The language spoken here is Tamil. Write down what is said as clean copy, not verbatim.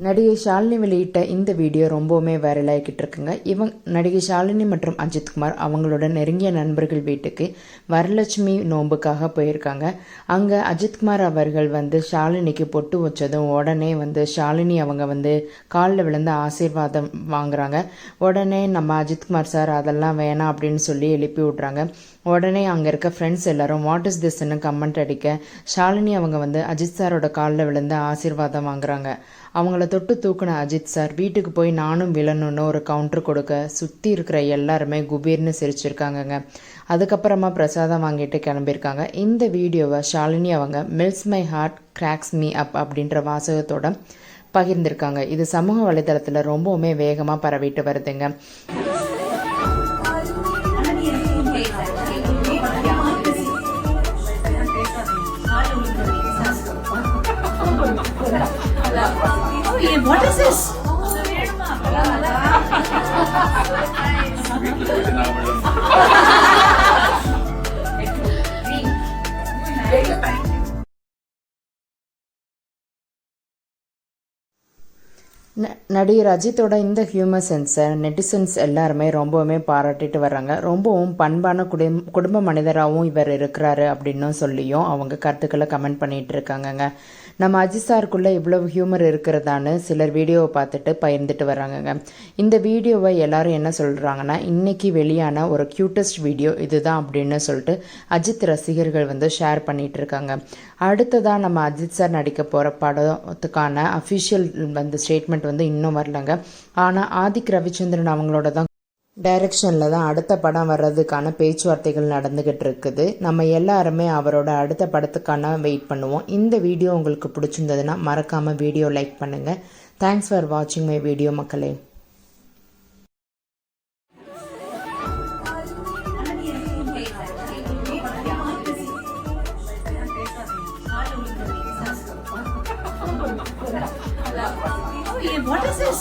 நடிகை ஷாலினி வெளியிட்ட இந்த வீடியோ ரொம்பவுமே வைரல் ஆகிக்கிட்டு இருக்குங்க. நடிகை ஷாலினி மற்றும் அஜித்குமார் அவங்களோட நெருங்கிய நண்பர்கள் வீட்டுக்கு வரலட்சுமி நோன்புக்காக போயிருக்காங்க. அங்கே அஜித்குமார் அவர்கள் ஷாலினிக்கு பொட்டு வச்சதும் உடனே ஷாலினி அவங்க காலில் விழுந்து ஆசீர்வாதம் வாங்குறாங்க. உடனே நம்ம அஜித்குமார் சார் அதெல்லாம் வேணாம் அப்படின்னு சொல்லி எழுப்பி விட்றாங்க. உடனே அங்கே இருக்க ஃப்ரெண்ட்ஸ் எல்லாரும் வாட் இஸ் திஸ்ன்னு கமெண்ட் அடிக்க ஷாலினி அவங்க அஜித் சாரோட காலில் விழுந்து ஆசீர்வாதம் வாங்குறாங்க. அவங்கள தொட்டு தூக்குன அஜித் சார் வீட்டுக்கு போய் நானும் விழணுன்னு ஒரு கவுண்டர் கொடுக்க சுற்றி இருக்கிற எல்லாருமே குபீர்னு சிரிச்சிருக்காங்கங்க. அதுக்கப்புறமா பிரசாதம் வாங்கிட்டு கிளம்பியிருக்காங்க. இந்த வீடியோவை ஷாலினி அவங்க melts my heart cracks me up அப்படின்ற வாசகத்தோட பகிர்ந்திருக்காங்க. இது சமூக வலைதளத்தில் ரொம்பவுமே வேகமாக பரவிட்டு வருதுங்க. What is this? நடிகர் அஜித்தோட இந்த ஹியூமர் சென்ஸை நெட்டிசன்ஸ் எல்லாருமே ரொம்பவுமே பாராட்டிட்டு வர்றாங்க. ரொம்பவும் பண்பான குடும்ப மனிதராகவும் இவர் இருக்கிறாரு அப்படின்னு சொல்லியும் அவங்க கருத்துக்களை கமெண்ட் பண்ணிட்டு இருக்காங்கங்க. நம்ம அஜித் சாருக்குள்ளே இவ்வளவு ஹியூமர் இருக்கிறதான்னு சிலர் வீடியோவை பார்த்துட்டு பகிர்ந்துட்டு வர்றாங்கங்க. இந்த வீடியோவை எல்லாரும் என்ன சொல்கிறாங்கன்னா, இன்னைக்கு வெளியான ஒரு க்யூட்டஸ்ட் வீடியோ இதுதான் அப்படின்னு சொல்லிட்டு அஜித் ரசிகர்கள் ஷேர் பண்ணிட்டு இருக்காங்க. அடுத்ததாக நம்ம அஜித் சார் நடிக்க போகிற படத்துக்கான அஃபிஷியல் ஸ்டேட்மெண்ட் இன்னும் வரலங்க. ஆனால் ஆதிக் ரவிச்சந்திரன் அவங்களோட தான் டைரக்ஷனில் தான் அடுத்த படம் வர்றதுக்கான பேச்சுவார்த்தைகள் நடந்துகிட்டு இருக்குது. நம்ம எல்லாருமே அவரோட அடுத்த படத்துக்கான வெயிட் பண்ணுவோம். இந்த வீடியோ உங்களுக்கு பிடிச்சிருந்ததுன்னா மறக்காமல் வீடியோ லைக் பண்ணுங்கள். தேங்க்ஸ் ஃபார் வாட்சிங் மை வீடியோ மக்களே. What is this?